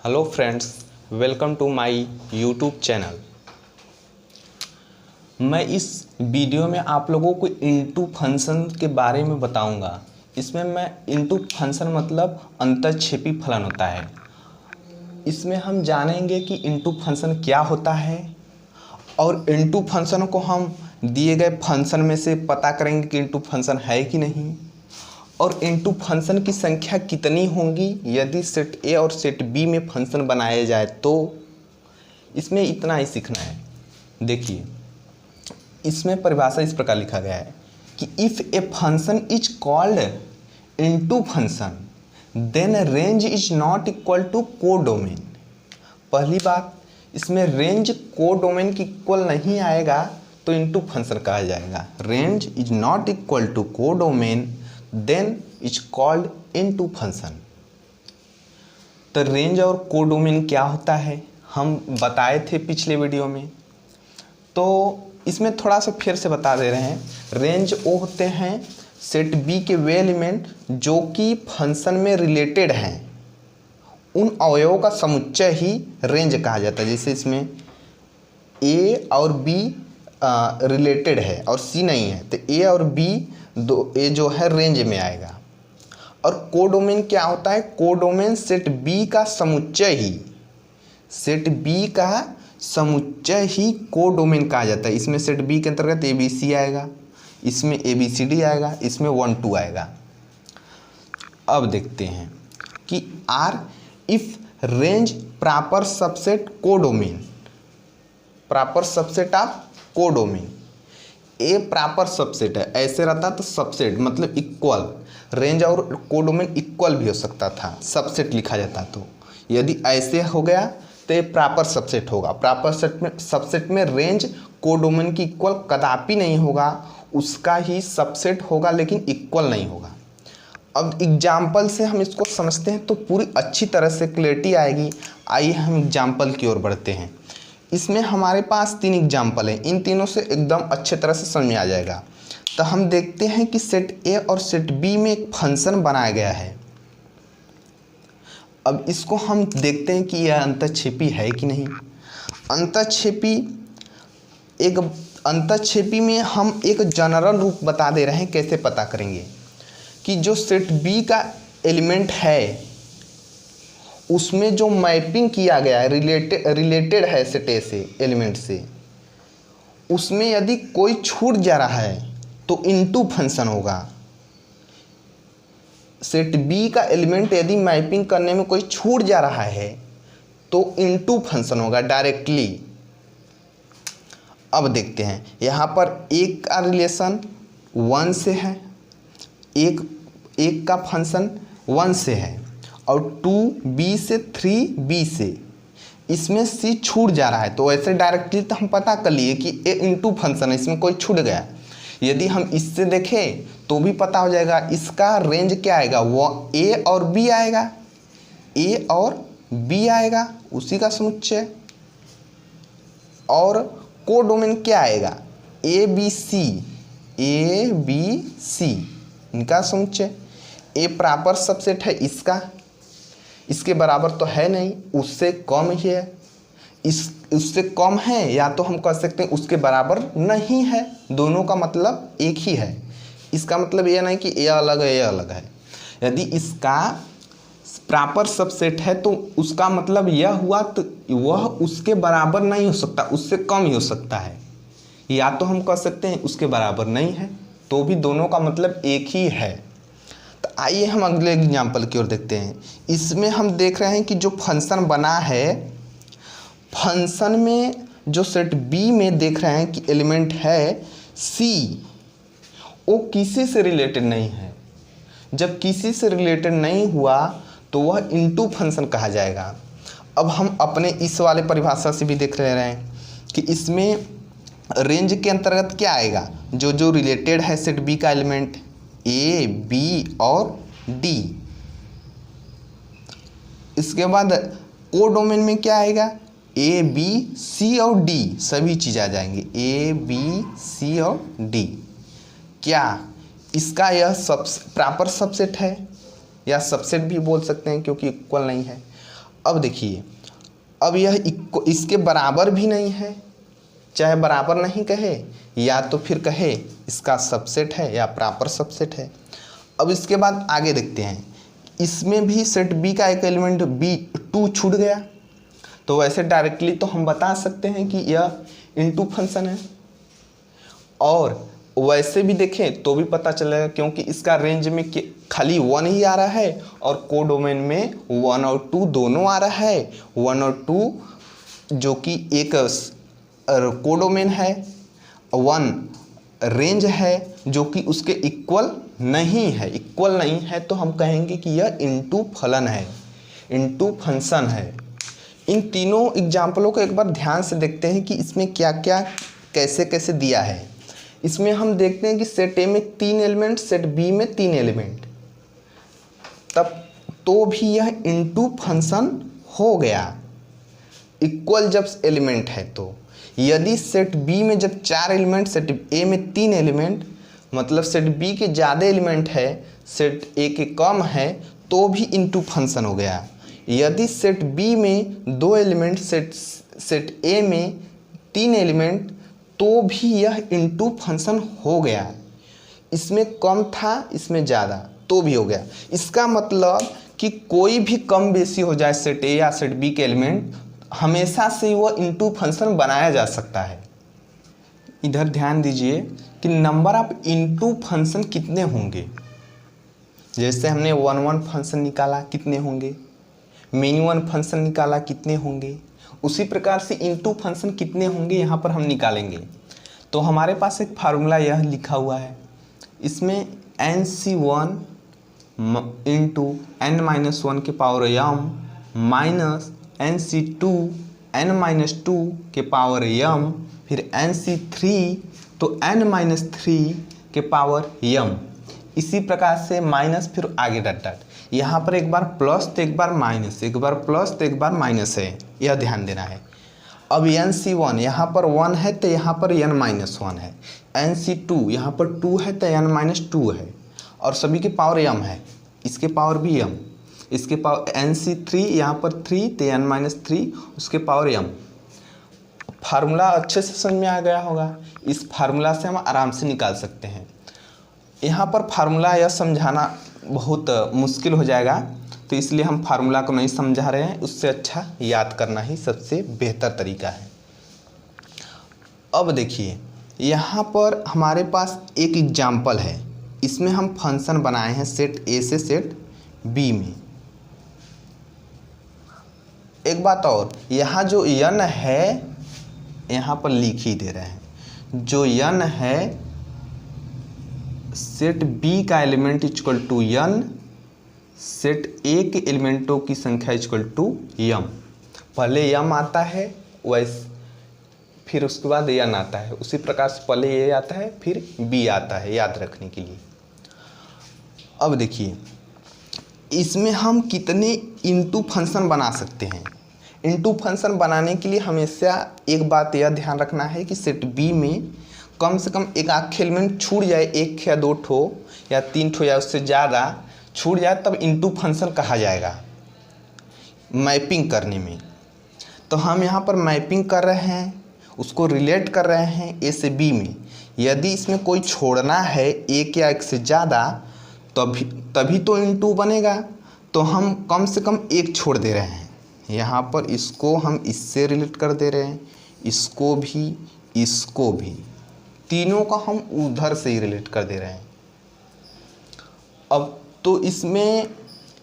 Hello friends, welcome to my YouTube channel. मैं इस video में आप लोगों को इनटू फंक्शन के बारे में बताऊंगा। इसमें मैं इनटू फंक्शन मतलब अंतःक्षेपी फलन होता है। इसमें हम जानेंगे कि इनटू फंक्शन क्या होता है और इनटू फंक्शन को हम दिए गए फंक्शन में से पता करेंगे कि इनटू फंक्शन है कि नहीं, और इनटू फंक्शन की संख्या कितनी होंगी यदि सेट ए और सेट बी में फंक्शन बनाया जाए तो। इसमें इतना ही सीखना है। देखिए, इसमें परिभाषा इस प्रकार लिखा गया है कि if a function is called into function then range is not equal to codomain. पहली बात, इसमें रेंज कोडोमेन की इक्वल नहीं आएगा तो इनटू फंक्शन कहा जाएगा। Range is not equal to codomain then is called into function. तो रेंज और कोडोमेन क्या होता है हम बताए थे पिछले वीडियो में, तो इसमें थोड़ा सा फिर से बता दे रहे हैं। रेंज वो होते हैं सेट बी के वे एलिमेंट जो कि फंक्शन में रिलेटेड हैं, उन अवयवों का समुच्चय ही रेंज कहा जाता है। जैसे इसमें ए और बी रिलेटेड है और सी नहीं है, तो ए और बी दो ए जो है रेंज में आएगा। और कोडोमेन क्या होता है? कोडोमेन सेट बी का समुच्चय ही, सेट बी का समुच्चय ही कोडोमेन कहा जाता है। इसमें सेट बी के अंतर्गत ए बी सी आएगा, इसमें ए बी सी डी आएगा, इसमें 1 2 आएगा। अब देखते हैं कि or if range proper subset codomain, proper subset of codomain. A proper subset है, ऐसे रहता तो सबसेट मतलब इक्वल, रेंज और कोडोमेन इक्वल भी हो सकता था, सबसेट लिखा जाता। तो यदि ऐसे हो गया तो ये प्रॉपर सबसेट होगा। प्रॉपर सबसेट में रेंज कोडोमेन की इक्वल कदापि नहीं होगा, उसका ही सबसेट होगा लेकिन इक्वल नहीं होगा। अब एग्जाम्पल से हम इसको समझते हैं तो पूरी अच्छी तरह से क्लैरिटी आएगी। आइए हम एग्जाम्पल की ओर बढ़ते हैं। इसमें हमारे पास 3 एग्जाम्पल हैं, इन तीनों से एकदम अच्छे तरह से समझ में आ जाएगा। तो हम देखते हैं कि सेट ए और सेट बी में एक फंक्शन बनाया गया है। अब इसको हम देखते हैं कि यह अंतःक्षेपी है कि नहीं। अंतःक्षेपी में हम एक जनरल रूप बता दे रहे हैं। कैसे पता करेंगे कि जो सेट बी का एलिमेंट है उसमें जो मैपिंग किया गया है रिलेटेड है सेट ए से एलिमेंट से, उसमें यदि कोई छूट जा रहा है तो इनटू फंक्शन होगा। सेट बी का एलिमेंट यदि मैपिंग करने में कोई छूट जा रहा है तो इनटू फंक्शन होगा डायरेक्टली। अब देखते हैं, यहाँ पर एक का रिलेशन 1 से है, एक का फंक्शन 1 से है और 2b से 3b से, इसमें c छूट जा रहा है। तो ऐसे डायरेक्टली तो हम पता कर लिए कि ए इनटू फंक्शन है, इसमें कोई छूट गया। यदि हम इससे देखें तो भी पता हो जाएगा इसका रेंज क्या आएगा, वो ए और बी आएगा, ए और बी आएगा उसी का समुच्चय। और कोडोमेन क्या आएगा, ए बी सी इनका समुच्चय। ए प्रॉपर सबसेट है इसका, इसके बराबर तो है नहीं, उससे कम ही है। उससे कम है या तो हम कह सकते हैं उसके बराबर नहीं है, दोनों का मतलब एक ही है। इसका मतलब यह नहीं कि ए अलग है ए अलग है। यदि इसका प्रॉपर सबसेट है तो उसका मतलब यह हुआ तो वह उसके बराबर नहीं हो सकता, उससे कम ही हो सकता है। या तो हम कह सकते हैं उसके बराबर नहीं है, तो भी दोनों का मतलब एक ही है। तो आइए हम अगले एग्जाम्पल की ओर देखते हैं। इसमें हम देख रहे हैं कि जो फंक्शन बना है, फंक्शन में जो सेट बी में देख रहे हैं कि एलिमेंट है सी, वो किसी से रिलेटेड नहीं है। जब किसी से रिलेटेड नहीं हुआ तो वह इनटू फंक्शन कहा जाएगा। अब हम अपने इस वाले परिभाषा से भी देख रहे हैं कि इसमें रेंज के अंतर्गत क्या आएगा, जो जो रिलेटेड है सेट बी का एलिमेंट ए बी और डी। इसके बाद कोडोमेन में क्या आएगा, ए बी सी और डी सभी चीज़ आ जाएंगे, ए बी सी और डी। क्या इसका यह प्रॉपर सबसेट है, या सबसेट भी बोल सकते हैं क्योंकि इक्वल नहीं है। अब देखिए, अब यह इसके बराबर भी नहीं है, चाहे बराबर नहीं कहे या तो फिर कहे इसका सबसेट है या प्रॉपर सबसेट है। अब इसके बाद आगे देखते हैं, इसमें भी सेट बी का एक एलिमेंट बी 2 छूट गया, तो वैसे डायरेक्टली तो हम बता सकते हैं कि यह इनटू फंक्शन है, और वैसे भी देखें तो भी पता चलेगा, क्योंकि इसका रेंज में खाली 1 ही आ रहा है और कोडोमेन में 1 और 2 दोनों आ रहा है। 1 और 2 जो कि एक कोडोमेन है, 1 रेंज है जो कि उसके इक्वल नहीं है, तो हम कहेंगे कि यह इनटू फलन है, इनटू फंक्शन है। इन तीनों एग्जाम्पलों को एक बार ध्यान से देखते हैं कि इसमें क्या क्या कैसे कैसे दिया है। इसमें हम देखते हैं कि सेट ए में 3 एलिमेंट, सेट बी में 3 एलिमेंट, तब तो भी यह इनटू फंक्शन हो गया, इक्वल जब एलिमेंट है। तो यदि सेट बी में जब 4 एलिमेंट, सेट ए में 3 एलिमेंट, मतलब सेट बी के ज़्यादा एलिमेंट है, सेट ए के कम है, तो भी इनटू फंक्शन हो गया। यदि सेट बी में 2 एलिमेंट, सेट ए में 3 एलिमेंट, तो भी यह इनटू फंक्शन हो गया। इसमें कम था, इसमें ज़्यादा, तो भी हो गया। इसका मतलब कि कोई भी कम बेसी हो जाए सेट ए या सेट बी के एलिमेंट, हमेशा से वह इनटू फंक्शन बनाया जा सकता है। इधर ध्यान दीजिए कि नंबर ऑफ इनटू फंक्शन कितने होंगे। जैसे हमने 1 फंक्शन निकाला, कितने होंगे, मिनी 1 फंक्शन निकाला, कितने होंगे, उसी प्रकार से इनटू फंक्शन कितने होंगे यहाँ पर हम निकालेंगे। तो हमारे पास एक फार्मूला यह लिखा हुआ है, इसमें NC1 इंटू n-1 के power m minus NC2 n-2 के पावर m, फिर NC3 तो n-3 के पावर m। इसी प्रकार से माइनस, फिर आगे डॉट डॉट, यहाँ पर एक बार प्लस तो एक बार माइनस, एक बार प्लस तो एक बार माइनस है, यह ध्यान देना है। अब NC1 यहाँ पर 1 है तो यहाँ पर n-1 है, NC2 यहाँ पर 2 है तो n-2 है, और सभी के पावर m है, इसके पावर भी m, इसके पावर NC3 यहाँ पर 3 तो n-3 उसके पावर m। फार्मूला अच्छे से समझ में आ गया होगा, इस फार्मूला से हम आराम से निकाल सकते हैं। यहाँ पर फार्मूला यह समझाना बहुत मुश्किल हो जाएगा, तो इसलिए हम फार्मूला को नहीं समझा रहे हैं, उससे अच्छा याद करना ही सबसे बेहतर तरीका है। अब देखिए, यहाँ पर हमारे पास एक एग्जाम्पल है, इसमें हम फंक्शन बनाए हैं सेट ए से सेट बी में। एक बात और, यहाँ जो n है यहाँ पर लिख ही दे रहे हैं, जो n है सेट बी का element equal to n, set A के एलिमेंटों की संख्या इक्वल टू m। पहले m आता है वैसे, फिर उसके बाद n आता है, उसी प्रकार से पहले a आता है फिर b आता है, याद रखने के लिए। अब देखिए, इसमें हम कितने इनटू फंक्शन बना सकते हैं। इनटू फंक्शन बनाने के लिए हमेशा एक बात यह ध्यान रखना है कि सेट बी में कम से कम एक आख एलिमेंट छूट जाए, 1 या 2 ठो या 3 ठो या उससे ज़्यादा छूट जाए, तब इनटू फंक्शन कहा जाएगा मैपिंग करने में। तो हम यहाँ पर मैपिंग कर रहे हैं, उसको रिलेट कर रहे हैं ए से बी में। यदि इसमें कोई छोड़ना है 1 या 1 से ज़्यादा, तभी तो इनटू बनेगा। तो हम कम से कम 1 छोड़ दे रहे हैं, यहाँ पर इसको हम इससे रिलेट कर दे रहे हैं, इसको भी, तीनों का हम उधर से ही रिलेट कर दे रहे हैं। अब तो इसमें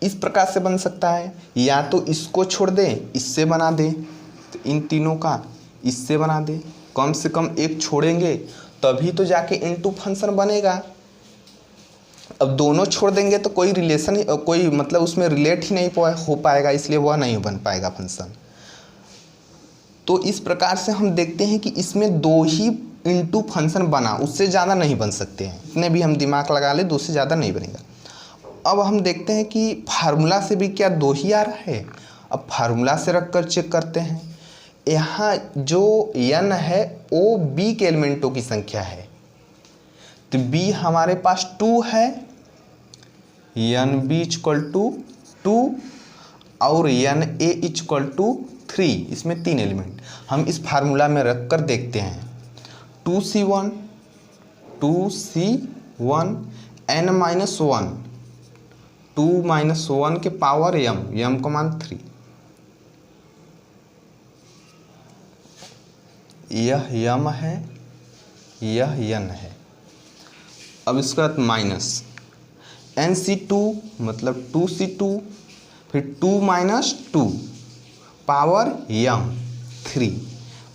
इस प्रकार से बन सकता है, या तो इसको छोड़ दें इससे बना दें, तो इन तीनों का इससे बना दें, कम से कम 1 छोड़ेंगे तभी तो जाके इनटू फंक्शन बनेगा। अब दोनों छोड़ देंगे तो कोई रिलेशन, कोई मतलब उसमें रिलेट ही नहीं हो पाएगा, इसलिए वह नहीं बन पाएगा फंक्शन। तो इस प्रकार से हम देखते हैं कि इसमें 2 ही इनटू फंक्शन बना, उससे ज़्यादा नहीं बन सकते हैं। इतने भी हम दिमाग लगा ले, 2 से ज़्यादा नहीं बनेगा। अब हम देखते हैं कि फार्मूला से भी क्या 2 ही आ रहा है। अब फार्मूला से रख कर चेक करते हैं। यहाँ जो n है वो b के एलिमेंटों की संख्या है, तो b हमारे पास 2 है, n b इक्वल टू 2, और एन ए इक्वल टू 3, इसमें 3 एलिमेंट हम इस फार्मूला में रख कर देखते हैं। 2c1 n माइनस 1, 2 माइनस 1 के पावर m का मान 3, यह m है, यह n है। अब इसके बाद माइनस nc2 मतलब 2c2, फिर 2 माइनस 2 पावर m 3,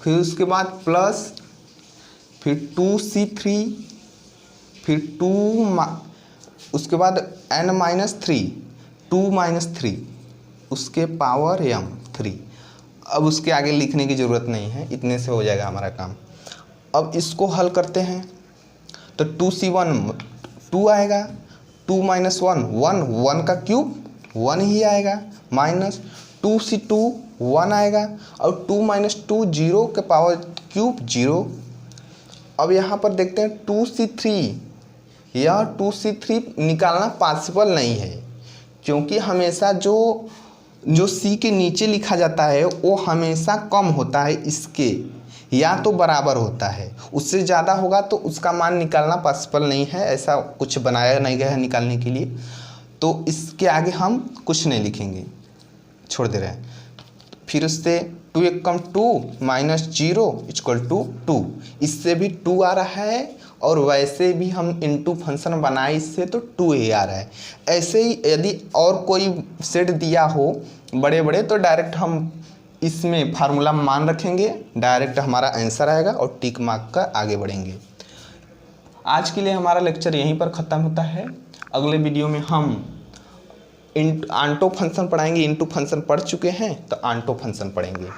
फिर उसके बाद प्लस, फिर 2c3, फिर उसके बाद n माइनस 3, 2 माइनस 3 उसके पावर m 3। अब उसके आगे लिखने की ज़रूरत नहीं है, इतने से हो जाएगा हमारा काम। अब इसको हल करते हैं तो 2c1 2 आएगा, 2 माइनस 1 1 का क्यूब 1 ही आएगा, माइनस 2c2 1 आएगा, और 2 माइनस 2 0 के पावर क्यूब 0। अब यहाँ पर देखते हैं 2c3, यह 2c3 निकालना पॉसिबल नहीं है, क्योंकि हमेशा जो c के नीचे लिखा जाता है वो हमेशा कम होता है इसके, या तो बराबर होता है, उससे ज़्यादा होगा तो उसका मान निकालना पॉसिबल नहीं है, ऐसा कुछ बनाया नहीं गया है निकालने के लिए। तो इसके आगे हम कुछ नहीं लिखेंगे, छोड़ दे रहे हैं। फिर उससे 2 एक कम 2 माइनस 0 इक्वल टू 2, इससे भी 2 आ रहा है, और वैसे भी हम इनटू फंक्शन बनाए इससे तो 2 ही आ रहा है। ऐसे ही यदि और कोई सेट दिया हो बड़े बड़े तो डायरेक्ट हम इसमें फार्मूला मान रखेंगे, डायरेक्ट हमारा आंसर आएगा और टिक मार्क कर आगे बढ़ेंगे। आज के लिए हमारा लेक्चर यहीं पर ख़त्म होता है। अगले वीडियो में हम आंटो फंक्शन पढ़ाएंगे, इनटू फंक्शन पढ़ चुके हैं तो आंटो फंक्शन पढ़ेंगे।